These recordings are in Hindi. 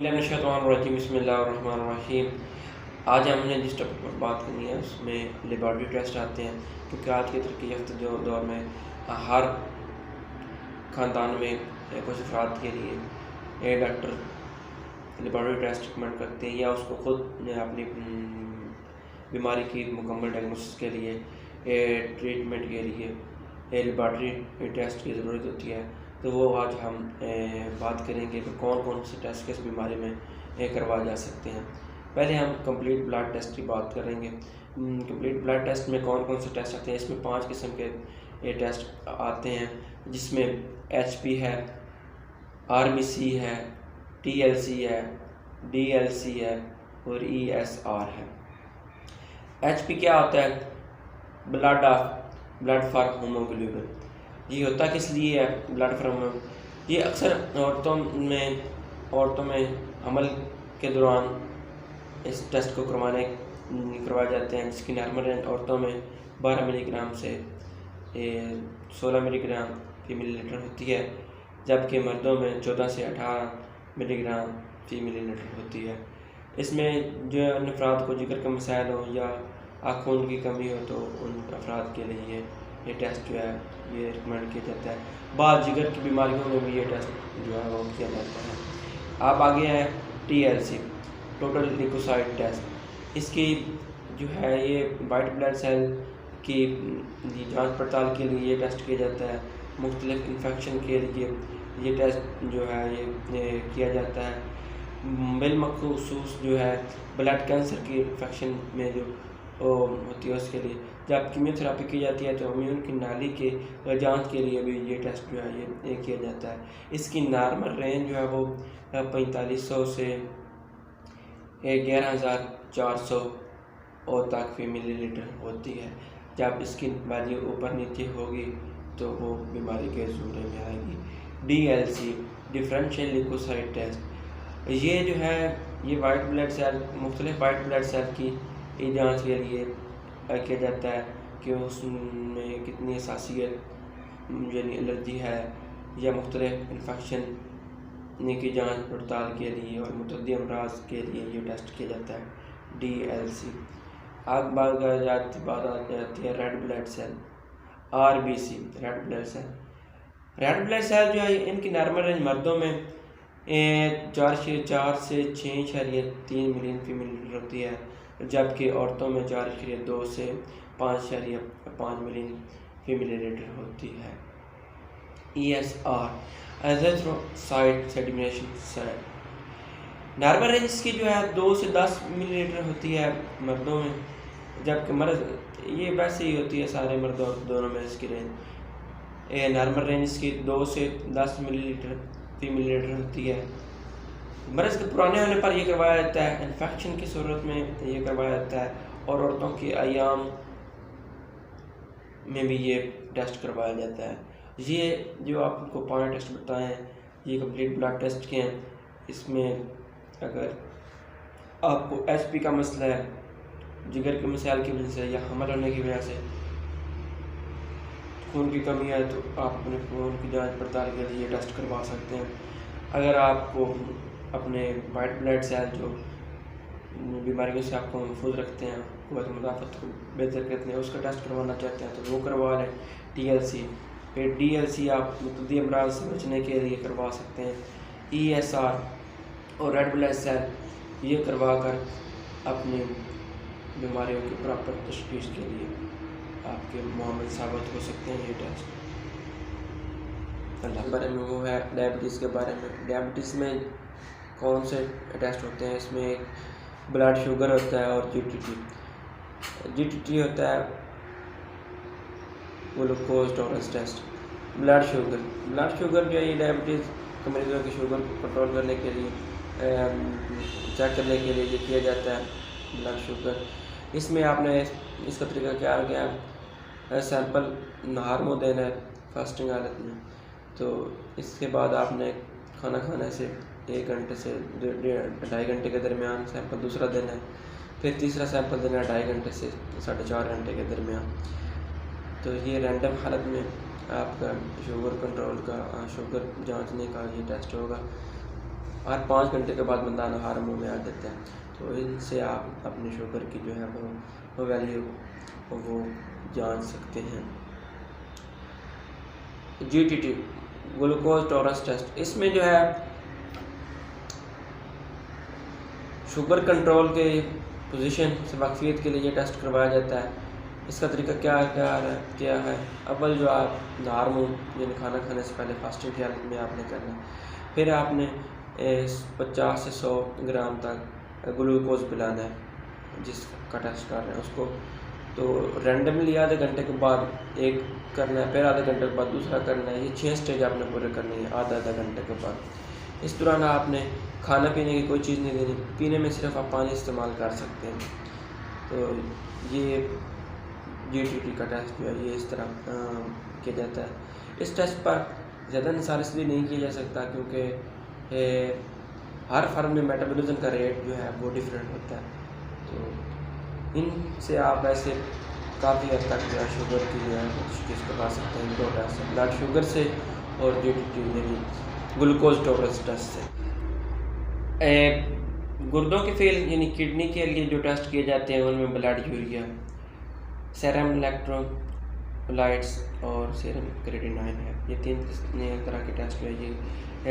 बिस्मिल्लाहिर्रहमानिर्रहीम। आज हमने जिस टॉपिक पर बात करनी है उसमें लेबॉरेटरी टेस्ट आते हैं, क्योंकि आज के तरक्की याफ्ता दौर में हर ख़ानदान में कुछ अफराद के लिए डॉक्टर लेबॉरेटरी टेस्ट रिकमेंड करते हैं या उसको खुद अपनी बीमारी की मुकम्मल डायग्नोसिस के लिए ट्रीटमेंट के लिए लेबॉरेटरी टेस्ट की ज़रूरत होती है। तो वो आज हम बात करेंगे कि कौन कौन से टेस्ट किस बीमारी में करवाए जा सकते हैं। पहले हम कंप्लीट ब्लड टेस्ट की बात करेंगे। कंप्लीट ब्लड टेस्ट में कौन कौन से टेस्ट आते हैं, इसमें 5 किस्म के टेस्ट आते हैं, जिसमें HP है, RBC है, TLC है, DLC है और ESR है। HP क्या होता है? Blood for haemoglobin. ये होता किस लिए है ब्लड फॉर? ये अक्सर औरतों में हमल के दौरान इस टेस्ट को करवाए जाते हैं, जिसकी नॉर्मल रेंज औरतों में 12 मिलीग्राम से 16 मिलीग्राम फी मिलीलीटर होती है, जबकि मर्दों में 14 से 18 मिलीग्राम फी मिलीलीटर होती है। इसमें जो अफराद को जिगर का मसाइल हो या खून की कमी हो तो उन अफराद के लिए ये टेस्ट जो है ये रिकमेंड किया जाता है। बाद जिगर की बीमारियों में भी ये टेस्ट जो है वो किया जाता है। अब आगे है TLC, टोटल ल्यूकोसाइट टेस्ट। इसकी जो है ये वाइट ब्लड सेल की जांच पड़ताल के लिए ये टेस्ट किया जाता है। मुख्तलिफ इन्फेक्शन के लिए ये टेस्ट जो है ये किया जाता है। बिलमखसूस जो है ब्लड कैंसर की इन्फेक्शन में जो होती है उसके लिए जब कीमोथेरेपी की जाती है तो इम्यून की नाली के जांच के लिए भी ये टेस्ट जो है ये किया जाता है। इसकी नॉर्मल रेंज जो है वो 4500 से 11400 तक फी मिलीलीटर होती है। जब इसकी वैल्यू ऊपर नीचे होगी तो वो बीमारी के ज़ुमरे में आएगी। DLC, differential leucocyte test. ये जो है ये वाइट ब्लड सेल मुख्तलिफ वाइट ब्लड सेल की जांच के लिए किया जाता है कि उसमें कितनी हसासियत यानी एलर्जी है या मुख्तलिफ इन्फेक्शन की जांच पड़ताल के लिए और मुतअद्दी अमराज के लिए ये टेस्ट किया जाता है। DLC। अब बात आ जाती है red blood cell, RBC, red blood cell. Red blood cell जो है इनकी नॉर्मल रेंज मर्दों में 4.4 से 6.3 मिलियन फी मिलीलीटर होती है, जबकि औरतों में 4.2 से 5.5 मिलियन फी मिलीलीटर होती है। ESR, erythrocyte sedimentation cell. Normal range इसकी जो है 2 से 10 मिलीलीटर होती है मर्दों में, जबकि मर्द ये वैसे ही होती है सारे मर्दों और दोनों में इसकी रेंज। नॉर्मल रेंज इसकी 2 से 10 मिलीलीटर फी मिलीलीटर होती है। मर्ज़ के पुराने होने पर यह करवाया जाता है, इन्फेक्शन की सूरत में ये करवाया जाता है और औरतों के अयाम में भी ये टेस्ट करवाया जाता है। ये जो आपको 5 टेस्ट बताए हैं ये कंप्लीट ब्लड टेस्ट के हैं। इसमें अगर आपको HP का मसला है, जिगर के मसाइल की वजह से या हमल होने की वजह से खून की कमी है तो आप अपने खून की जांच पड़ताल के लिए टेस्ट करवा सकते हैं। अगर आपको अपने वाइट ब्लड सेल जो बीमारियों से आपको महफूज रखते हैं, क़ुव्वत मुदाफ़त को बेहतर करते हैं, उसका टेस्ट करवाना चाहते हैं तो वो करवा लें। TLC। फिर DLC आप मुतअद्दी अमराज से बचने के लिए करवा सकते हैं। ESR और रेड ब्लड सेल ये करवा कर अपनी बीमारियों की प्रॉपर तशख़ीस के लिए आपके मुआविन साबित हो सकते हैं ये टेस्ट। अगले बारे में वो है डायबिटीज़ के बारे में। डायबिटीज़ में कौन से टेस्ट होते हैं? इसमें एक ब्लड शुगर होता है और GTT होता है, glucose tolerance test. Blood sugar जो है ये डायबिटीज़ के मरीजों की शुगर को कंट्रोल करने के लिए चेक करने के लिए ये किया जाता है ब्लड शुगर। इसमें आपने इसका तरीका क्या आ गया, सैंपल नहार में देना है फास्टिंग हालत में, तो इसके बाद आपने खाना खाने से 1 घंटे से 2.5 घंटे के दरमियान सैंपल दूसरा देना है, फिर तीसरा सैंपल देना है 2.5 घंटे से 4.5 घंटे के दरमियान। तो ये रैंडम हालत में आपका शुगर कंट्रोल का शुगर जांचने का ये टेस्ट होगा। हर 5 घंटे के बाद बंदा नहार मुँह में आ जाता है। तो इनसे आप अपनी शुगर की जो है वो वैल्यू वो जान सकते हैं। GTT ग्लूकोज टॉलरेंस टेस्ट, इसमें जो है शुगर कंट्रोल के पोजीशन से वाकफियत के लिए ये टेस्ट करवाया जाता है। इसका तरीका क्या है। अव्वल जो आप नहार मुँह यानी खाना खाने से पहले फास्टिंग की हालत में आपने करना है। फिर आपने 50 से 100 ग्राम तक ग्लूकोज पिलाना है जिसका टेस्ट कर रहे हैं उसको। तो रैंडमली आधे घंटे के बाद एक करना है, फिर आधे घंटे के बाद दूसरा करना है। ये 6 स्टेज आपने पूरे करनी है आधा घंटे के बाद। इस दौरान आपने खाना पीने की कोई चीज़ नहीं देनी, पीने में सिर्फ आप पानी इस्तेमाल कर सकते हैं। तो ये GTT का टेस्ट जो है ये इस तरह किया जाता है। इस टेस्ट पर ज़्यादा निसार इसलिए नहीं किया जा सकता क्योंकि हर फर्म में मेटाबॉलिज्म का रेट जो है वो डिफरेंट होता है। तो इनसे आप ऐसे काफ़ी हद तक जो है शुगर की जो है तशख़ीस करवा सकते हैं। 2 टेस्ट से, ब्लड शुगर से और GTT यानी ग्लूकोज टॉलरेंस टेस्ट से। गुर्दों के फेल यानी किडनी के लिए जो टेस्ट किए जाते हैं उनमें ब्लड यूरिया, सीरम इलेक्ट्रोलाइट्स और सीरम क्रेटिनाइन है। ये 3 तरह के टेस्ट है ये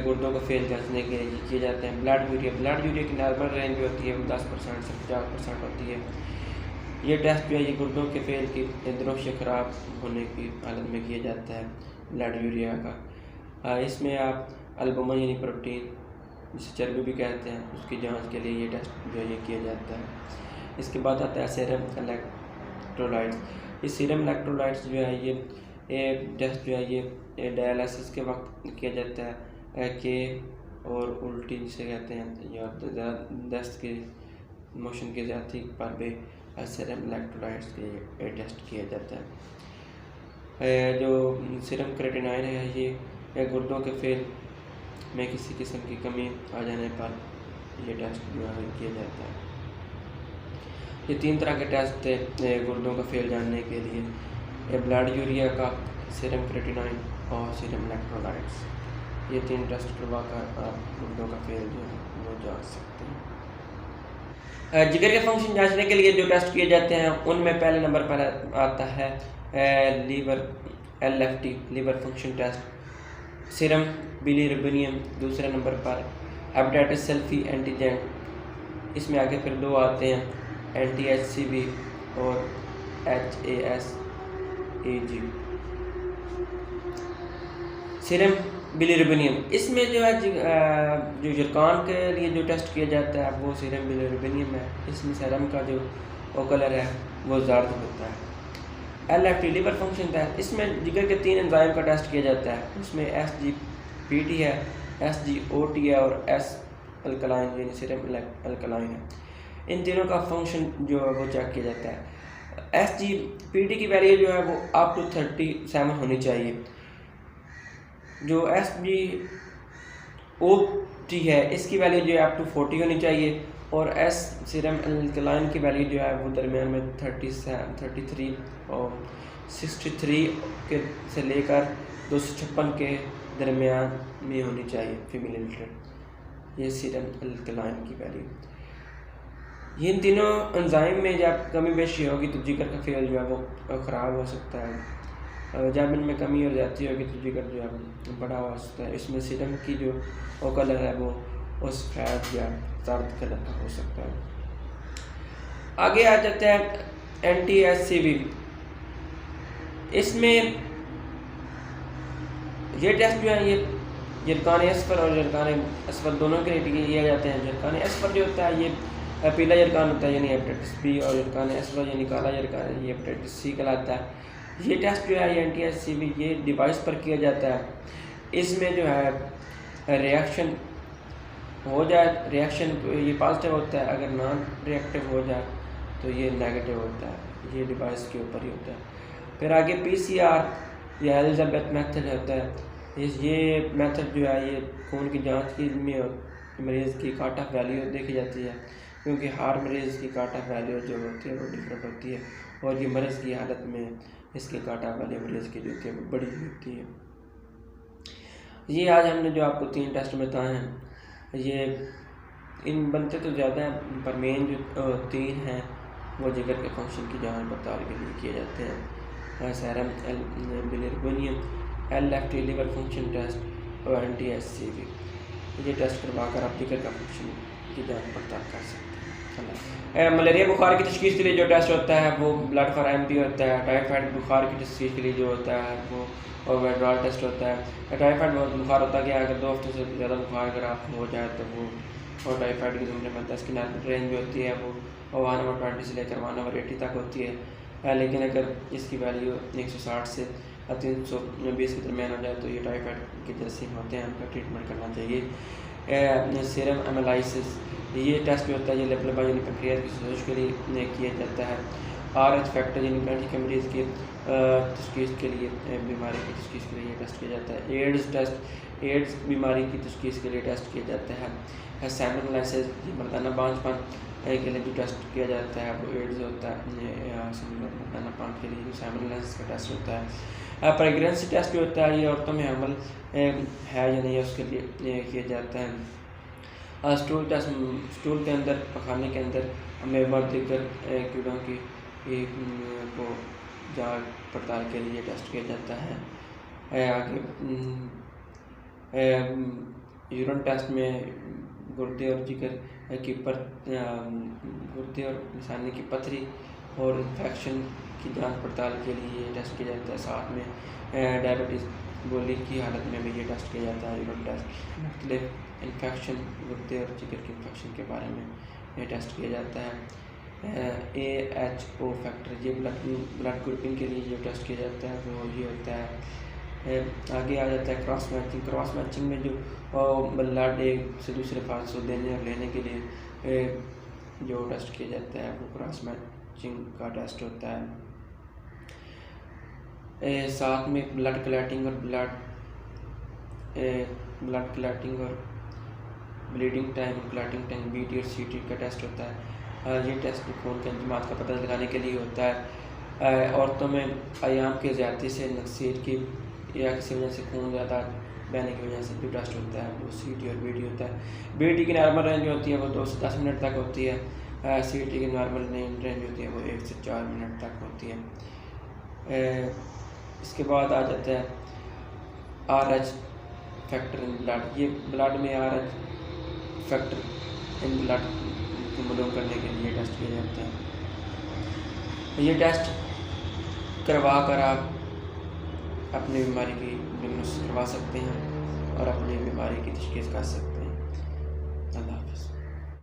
गुर्दों का फेल जांचने के लिए किए जाते हैं। ब्लड यूरिया की नॉर्मल रेंज जो होती है वो 10% से 50% होती है। ये टेस्ट जो है ये गुर्दों के फेल की द्रोश ख़राब होने की हालत में किया जाता है ब्लड यूरिया का। इसमें आप एल्बुमिन यानी प्रोटीन जिसे चर्बी भी कहते हैं उसकी जांच के लिए ये टेस्ट जो है ये किया जाता है। इसके बाद आता है सीरम इलेक्ट्रोलाइट्स। ये सीरम इलेक्ट्रोलाइट्स जो है ये टेस्ट जो है ये डायलिसिस के वक्त किया जाता है कि और उल्टी जिसे कहते हैं या दस्त के मोशन की ज़्यादती पर भी सीरम इलेक्ट्रोलाइट्स के टेस्ट किया जाता है। जो सीरम क्रेटिनाइन है ये गुर्दों के फेल में किसी किस्म की कमी आ जाने पर ये टेस्ट जो है किया जाता है। ये 3 तरह के टेस्ट थे गुर्दों का फेल जानने के लिए, ब्लड यूरिया का, सीरम क्रेटिनाइन और सीरम इलेक्ट्रोलाइट्स। ये 3 टेस्ट करवा कर आप गुर्दों का फेल जो है वो जान सकते हैं। जिगर के फंक्शन जांचने के लिए जो टेस्ट किए जाते हैं उनमें पहले नंबर पर आता है liver LFT liver function test, serum bilirubin दूसरे नंबर पर, हेपेटाइटिस सेल्फी एंटीजन, इसमें आगे फिर 2 आते हैं anti-HCV और HAS-AG। सीरम बिलिरुबिनियम, इसमें जो है जो जरकान के लिए जो टेस्ट किया जाता है वो सीरम बिलिरुबिनियम है। इसमें सीरम का जो वो कलर है वो ज़र्द होता है। LFT लीवर फंक्शन टेस्ट, इसमें जिगर के 3 एंजाइम का टेस्ट किया जाता है। उसमें SGPT है, SGOT है और S अल्कलाइन यानी सीरम अल्कलाइन है। इन तीनों का फंक्शन जो है वो चेक किया जाता है। SGPT की वैल्यू जो है वो अप टू 37 होनी चाहिए। जो SGOT है इसकी वैल्यू जो है अप टू 40 होनी चाहिए और S सीरम अल्कलाइन की वैल्यू जो है वो दरमियान में 33 और 63 के से लेकर 256 के दरमियान में होनी चाहिए फीमेल। ये सीरम अल्कलाइन की वैल्यू। इन तीनों एंजाइम में जब कमी बेशी होगी तो जिगर का फेल जो है वो ख़राब हो सकता है। जब इनमें कमी हो जाती होगी तो जिगर जो है बड़ा हो सकता है। इसमें सीरम की जो कलर है वो उस फैट या दर्द कलर का हो सकता है। आगे आ जाता है anti-HCV। इसमें ये टेस्ट जो है ये जरकान असफर और जरकान असफर दोनों के लिए किए जाते हैं। जरकान असफर जो होता है ये पीला जरकान होता है यानी हेपेटाइटिस B और जरकान असफर यानी काला जरकान ये हेपेटाइटिस C कहलाता है। ये टेस्ट जो है ये anti-HCV ये डिवाइस पर किया जाता है। इसमें जो है रिएक्शन हो जाए, रिएक्शन ये पॉजिटिव होता है, अगर नॉन रिएक्टिव हो जाए तो ये नेगेटिव होता है। ये डिवाइस के ऊपर ही होता है। फिर आगे PCR या एलिजाबेथ मेथड होता है। ये मेथड जो है ये खून की जांच की में मरीज़ की काट ऑफ वैल्यू देखी जाती है क्योंकि हर मरीज़ की काट ऑफ वैल्यू जो होती है वो डिफरेंट होती है और ये मरीज़ की हालत में इसकी काट ऑफ वैल्यू मरीज़ की जो होती है वो बड़ी होती है। ये आज हमने जो आपको 3 टेस्ट बताए हैं ये इन बनते तो ज़्यादा हैं, पर मेन जो 3 हैं वो जिगर के फंक्शन की जांच पड़ताल के लिए किए जाते हैं। Serum bilirubin, LFT liver function test और NTSCV। ये टेस्ट करवा कर आप जिगर का फंक्शन की जांच पड़ताल कर सकते हैं। मलेरिया बुखार की तशखीस के लिए जो टेस्ट होता है वो ब्लड फॉर MP होता है। टाइफाइड बुखार की तशखीस के लिए जो होता है वो और वेड्रॉल टेस्ट होता है। टाइफाइड बुखार होता है कि अगर 2 हफ्ते से ज़्यादा बुखार अगर आपको हो जाए तो वो और टाइफाइड की ज़ुमरे में 10 की नॉर्मल रेंज जो होती है वो 1/20 से लेकर 1/80 तक होती है। लेकिन अगर इसकी वैल्यू 160 से 320 के दरमियान हो जाए तो ये टाइफाइड के जरासीम होते हैं, उनका ट्रीटमेंट करना चाहिए। सीरम एनालिसिस ये टेस्ट जो होता है ये लेवल यानी पैंक्रियाज की सोच के लिए किया जाता है। RH फैक्टर यानी ब्लड के मरीज़ की तशखीस के लिए बीमारी की तशखीस के लिए ये टेस्ट किया जाता है। एड्स बीमारी की तशखीस के लिए टेस्ट किया जाता है। सैमोनेलाइसिस ये मर्दाना बांझपन के लिए जो टेस्ट किया जाता है वो एड्स होता है। मर्दानापन के लिए जो सैमोनेलाइसिस का टेस्ट होता है। प्रेगनेंसी टेस्ट जो होता है ये औरतों में हमल है या नहीं है उसके लिए किया जाता है। स्टूल टेस्ट, स्टूल के अंदर पखाने के अंदर अमेबा दिगर कीड़ों की को जांच पड़ताल के लिए टेस्ट किया जाता है। आगे यूरिन टेस्ट में गुर्दे और जिगर की गुर्दे और निशानी की पथरी और इन्फेक्शन की जांच पड़ताल के लिए ये टेस्ट किया जाता है। साथ में डायबिटीज़ गोली की हालत में भी ये टेस्ट किया जाता है। यूरिन टेस्ट मुख्तलिफ इन्फेक्शन गुर्दे और जिगर के इन्फेक्शन के बारे में ये टेस्ट किया जाता है। AHO फैक्टर ये ब्लड ग्रुपिंग के लिए जो टेस्ट किया जाता है वो ये होता है। आगे आ जाता है क्रॉस मैचिंग। क्रॉस मैचिंग में जो ब्लड एक से दूसरे पास को देने और लेने के लिए जो टेस्ट किया जाता है वो क्रॉस मैचिंग का टेस्ट होता है। साथ में ब्लड क्लॉटिंग और bleeding time, clotting time, BT और CT का टेस्ट होता है। ये टेस्ट खून के अंजमात का पता लगाने के लिए होता है। औरतों में अयाम की ज़्यादती से नक्सीर की या किसी वजह से खून ज़्यादा बहने की वजह से जो टेस्ट होता है वो CT और BT होता है। BT की नॉर्मल रेंज होती है वो 2 से 10 मिनट तक होती है। CT की नॉर्मल रेंज होती है वो 1 से 4 मिनट तक होती है। इसके बाद आ जाता है RH फैक्टर इन ब्लड। ये ब्लड में RH फैक्टर इन ब्लड को मालूम करने के लिए टेस्ट किए जाते हैं। ये टेस्ट करवा कर आप अपनी बीमारी की डिग्नोसिस करवा सकते हैं और अपनी बीमारी की तशखीस कर सकते हैं।